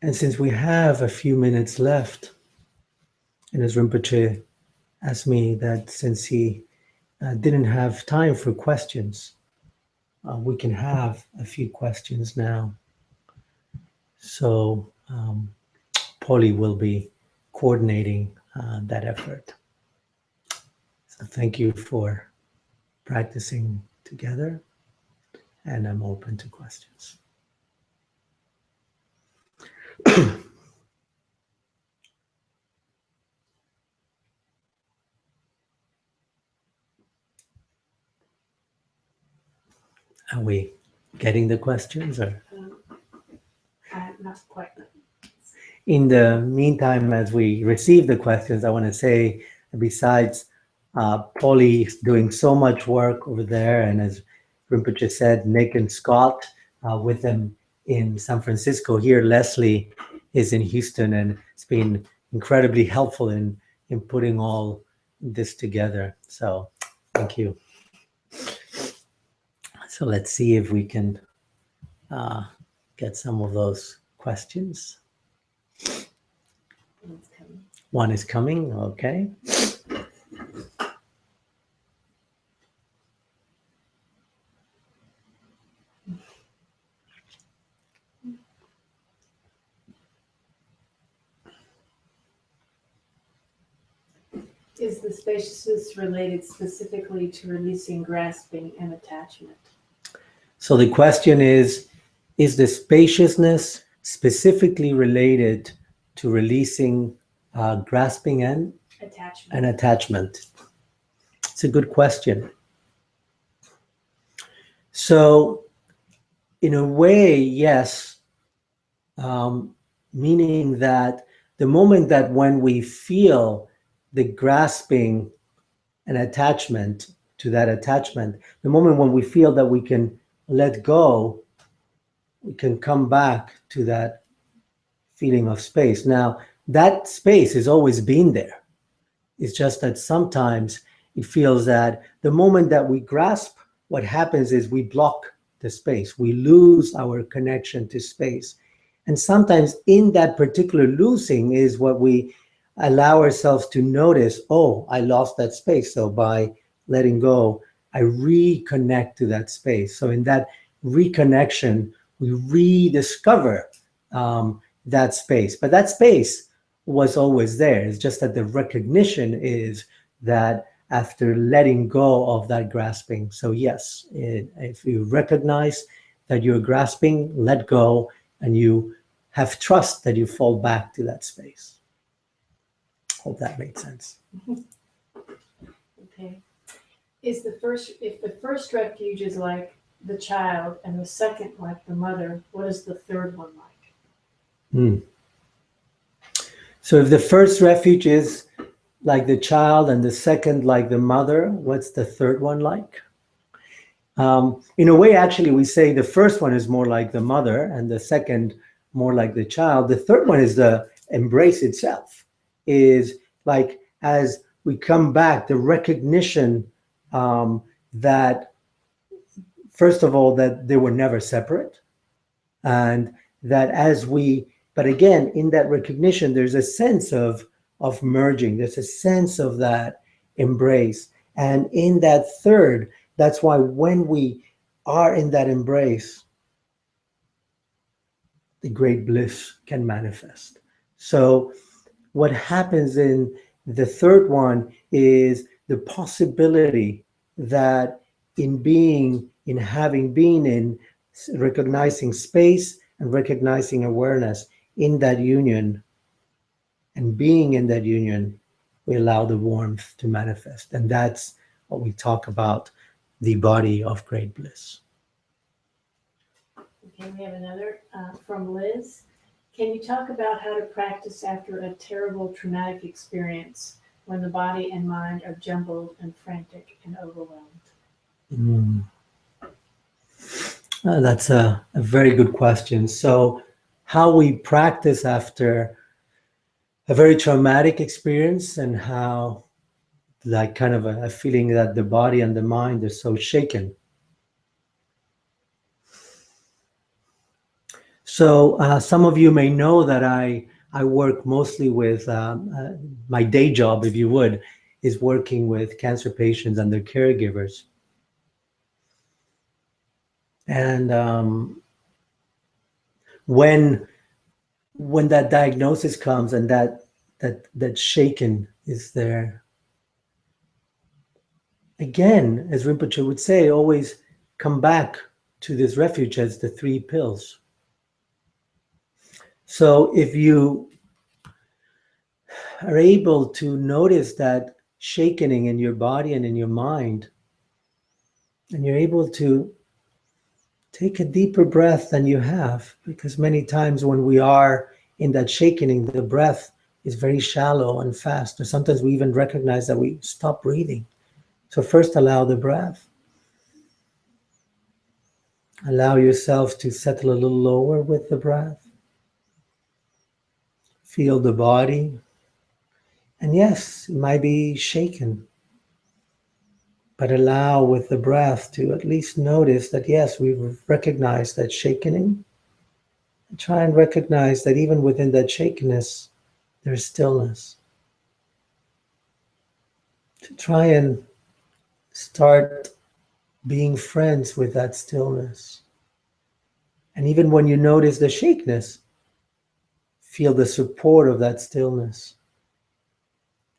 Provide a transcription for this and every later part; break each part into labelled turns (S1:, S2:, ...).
S1: And since we have a few minutes left, and as Rinpoche asked me that since he didn't have time for questions, we can have a few questions now. So Polly will be coordinating that effort. So thank you for practicing together, and I'm open to questions. Are we getting the questions, or?
S2: Not quite.
S1: In the meantime, as we receive the questions, I want to say, besides Polly doing so much work over there, and as Rinpoche said, Nick and Scott with them in San Francisco. Here, Leslie is in Houston, and it's been incredibly helpful in putting all this together. So thank you. So let's see if we can get some of those questions. One is coming, okay.
S2: Is the spaciousness related specifically to releasing grasping and attachment?
S1: So the question is the spaciousness specifically related to releasing grasping and attachment? It's a good question. So in a way, yes, meaning that the moment that when we feel the grasping and attachment to that attachment, the moment when we feel that we can let go, we can come back to that feeling of space. Now, that space has always been there. It's just that sometimes it feels that the moment that we grasp, what happens is we block the space. We lose our connection to space. And sometimes in that particular losing is what we allow ourselves to notice, oh, I lost that space. So by letting go, I reconnect to that space. So in that reconnection, we rediscover that space. But that space was always there. It's just that the recognition is that after letting go of that grasping. So yes, if you recognize that you're grasping, let go, and you have trust that you fall back to that space. Hope that made sense.
S2: Okay. If the first refuge is like the child and the second like the mother, what is the third one like?
S1: So if the first refuge is like the child and the second like the mother, what's the third one like? In a way, actually, we say the first one is more like the mother and the second more like the child. The third one is the embrace itself, is like as we come back, the recognition that, first of all, that they were never separate, and that as we, but again, in that recognition, there's a sense of merging. There's a sense of that embrace. And in that third, that's why when we are in that embrace, the great bliss can manifest. So what happens in the third one is the possibility that in having been in recognizing space and recognizing awareness in that union and being in that union, we allow the warmth to manifest. And that's what we talk about, the body of great bliss.
S2: Okay, we have another from Liz. Can you talk about how to practice after a terrible traumatic experience when the body and mind are jumbled and frantic and overwhelmed?
S1: That's a very good question. So how we practice after a very traumatic experience, and how like kind of a feeling that the body and the mind are so shaken. So some of you may know that I work mostly with my day job, if you would, is working with cancer patients and their caregivers. And when that diagnosis comes and that shaken is there, again, as Rinpoche would say, always come back to this refuge as the 3 pills. So if you are able to notice that shakening in your body and in your mind, and you're able to take a deeper breath than you have, because many times when we are in that shakening, the breath is very shallow and fast, or sometimes we even recognize that we stop breathing. So first allow the breath. Allow yourself to settle a little lower with the breath. Feel the body. And yes, it might be shaken, but allow with the breath to at least notice that, yes, we've recognized that shakening. And try and recognize that even within that shakenness, there's stillness. To try and start being friends with that stillness. And even when you notice the shakiness, feel the support of that stillness.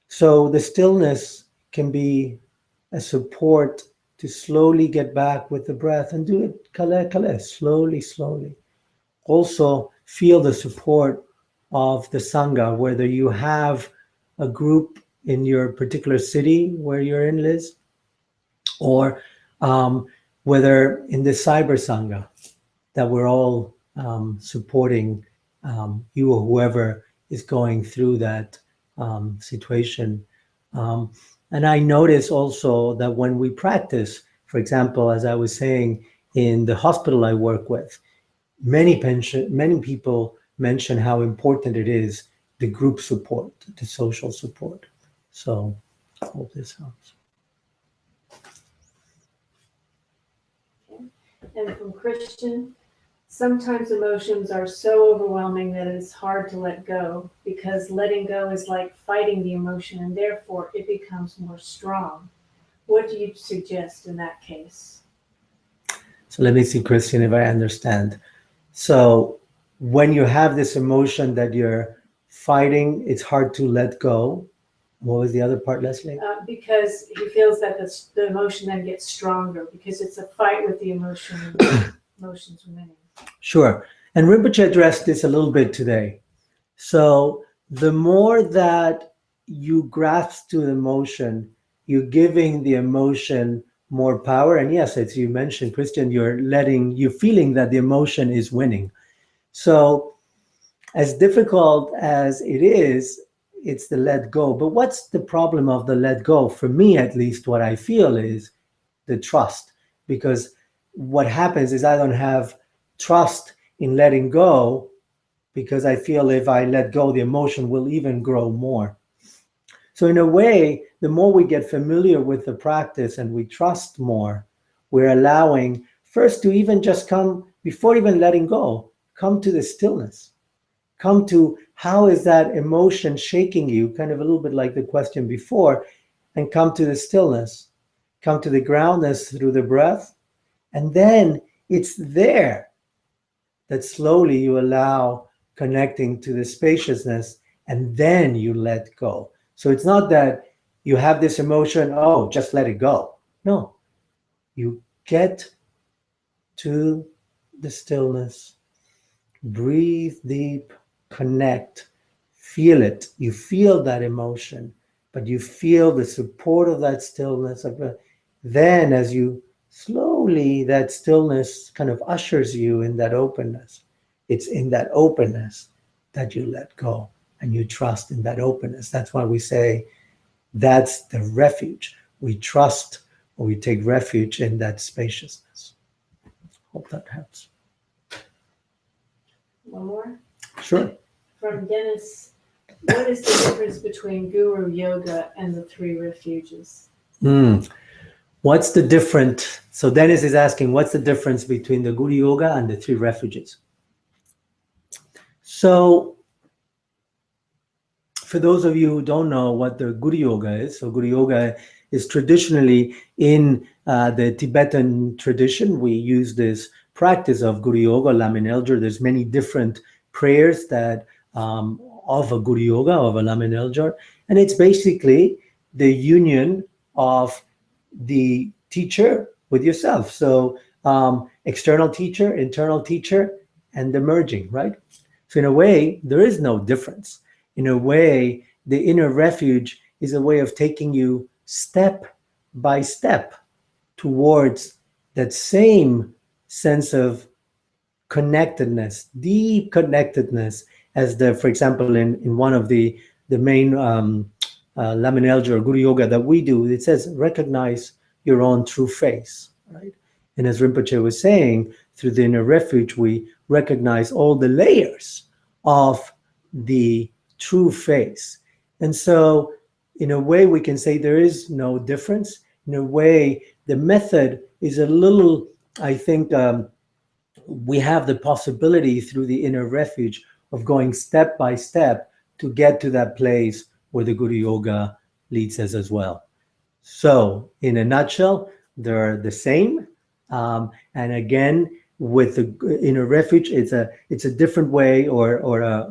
S1: So the stillness can be a support to slowly get back with the breath and do it kale kale, slowly, slowly. Also feel the support of the Sangha, whether you have a group in your particular city where you're in, Liz, or whether in the Cyber Sangha, that we're all supporting you or whoever is going through that situation. And I notice also that when we practice, for example, as I was saying, in the hospital I work with, many people mention how important it is, the group support, the social support. So I hope this helps.
S2: Okay. And from Christian, sometimes emotions are so overwhelming that it's hard to let go, because letting go is like fighting the emotion and therefore it becomes more strong. What do you suggest in that case?
S1: So let me see, Christian, if I understand. So when you have this emotion that you're fighting, it's hard to let go. What was the other part, Leslie?
S2: Because he feels that the emotion then gets stronger because it's a fight with the emotion and the emotions winning.
S1: Sure. And Rinpoche addressed this a little bit today. So the more that you grasp to the emotion, you're giving the emotion more power. And yes, as you mentioned, Christian, you're feeling that the emotion is winning. So as difficult as it is, it's the let go. But what's the problem of the let go? For me, at least, what I feel is the trust. Because what happens is I don't have trust in letting go, because I feel if I let go, the emotion will even grow more. So in a way, the more we get familiar with the practice and we trust more, we're allowing first to even just come, before even letting go, come to the stillness. Come to how is that emotion shaking you, kind of a little bit like the question before, and come to the stillness. Come to the groundness through the breath. And then it's there that slowly you allow connecting to the spaciousness, and then you let go. So it's not that you have this emotion, oh, just let it go. No, you get to the stillness, breathe deep, connect, feel it. You feel that emotion, but you feel the support of that stillness. Then as you slowly, that stillness kind of ushers you in that openness. It's in that openness that you let go and you trust in that openness. That's why we say that's the refuge. We trust, or we take refuge in that spaciousness. Hope that helps.
S2: One more?
S1: Sure.
S2: From Dennis, what is the difference between Guru Yoga and the 3 refuges?
S1: What's the difference? So Dennis is asking, what's the difference between the Guru Yoga and the 3 refuges? So for those of you who don't know what the Guru Yoga is, so Guru Yoga is traditionally in the Tibetan tradition. We use this practice of Guru Yoga, Lamin Elder. There's many different prayers that of a Guru Yoga, of a Lamin Elder, and it's basically the union of the teacher with yourself. So external teacher, internal teacher, and the merging, right? So in a way, there is no difference. In a way, the inner refuge is a way of taking you step by step towards that same sense of connectedness, deep connectedness, as for example, in one of the main Lamin Elder or Guru Yoga that we do, it says, recognize your own true face, right? And as Rinpoche was saying, through the inner refuge, we recognize all the layers of the true face. And so in a way, we can say there is no difference. In a way, the method is a little, I think, we have the possibility through the inner refuge of going step by step to get to that place where the Guru Yoga leads us as well. So in a nutshell, they're the same. And again, with the inner refuge, it's a different way or a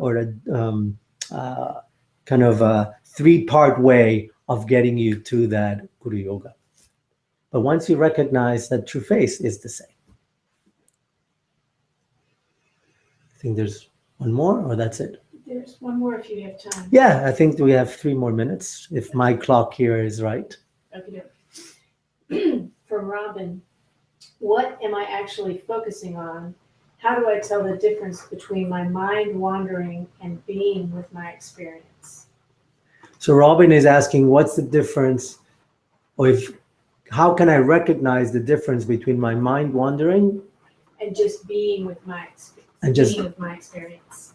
S1: kind of a three-part way of getting you to that Guru Yoga. But once you recognize that true face is the same. I think there's one more, or that's it?
S2: There's one more if you have time.
S1: Yeah, I think we have 3 more minutes, if my clock here is right.
S2: Okay. From Robin, what am I actually focusing on? How do I tell the difference between my mind wandering and being with my experience?
S1: So Robin is asking, what's the difference, or how can I recognize the difference between my mind wandering
S2: and just being with my experience?
S1: And just
S2: being with my experience.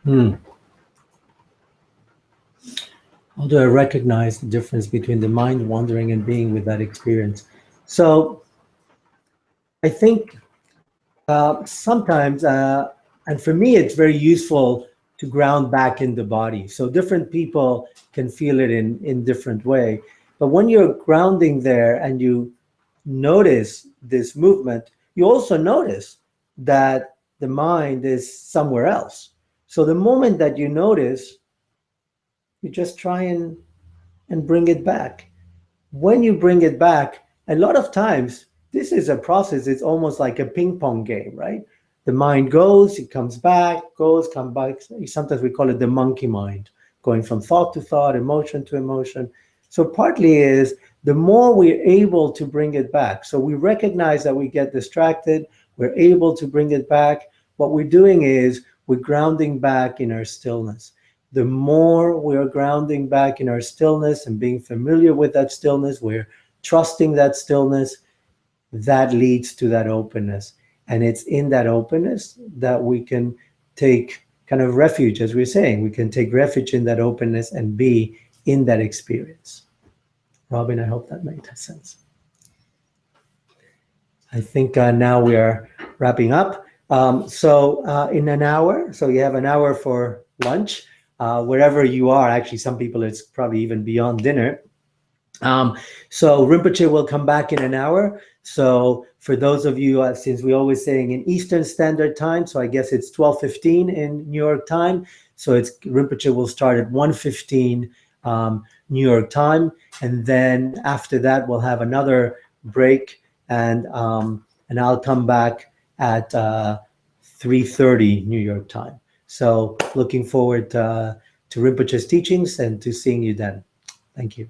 S1: How do I recognize the difference between the mind wandering and being with that experience? So I think sometimes, and for me, it's very useful to ground back in the body. So different people can feel it in different way. But when you're grounding there and you notice this movement, you also notice that the mind is somewhere else. So the moment that you notice, you just try and bring it back. When you bring it back, a lot of times, this is a process. It's almost like a ping pong game, right? The mind goes, it comes back, goes, comes back. Sometimes we call it the monkey mind, going from thought to thought, emotion to emotion. So partly is the more we're able to bring it back. So we recognize that we get distracted. We're able to bring it back. What we're doing is we're grounding back in our stillness. The more we are grounding back in our stillness and being familiar with that stillness, we're trusting that stillness, that leads to that openness. And it's in that openness that we can take kind of refuge, as we're saying. We can take refuge in that openness and be in that experience. Robin, I hope that made sense. I think now we are wrapping up. So in an hour, so you have an hour for lunch, wherever you are. Actually, some people, it's probably even beyond dinner. So Rinpoche will come back in an hour. So for those of you, since we're always saying in Eastern Standard Time, so I guess it's 12:15 in New York time. So Rinpoche will start at 1:15 New York time, and then after that we'll have another break, and I'll come back at 3:30 New York time. So looking forward to Rinpoche's teachings and to seeing you then. Thank you.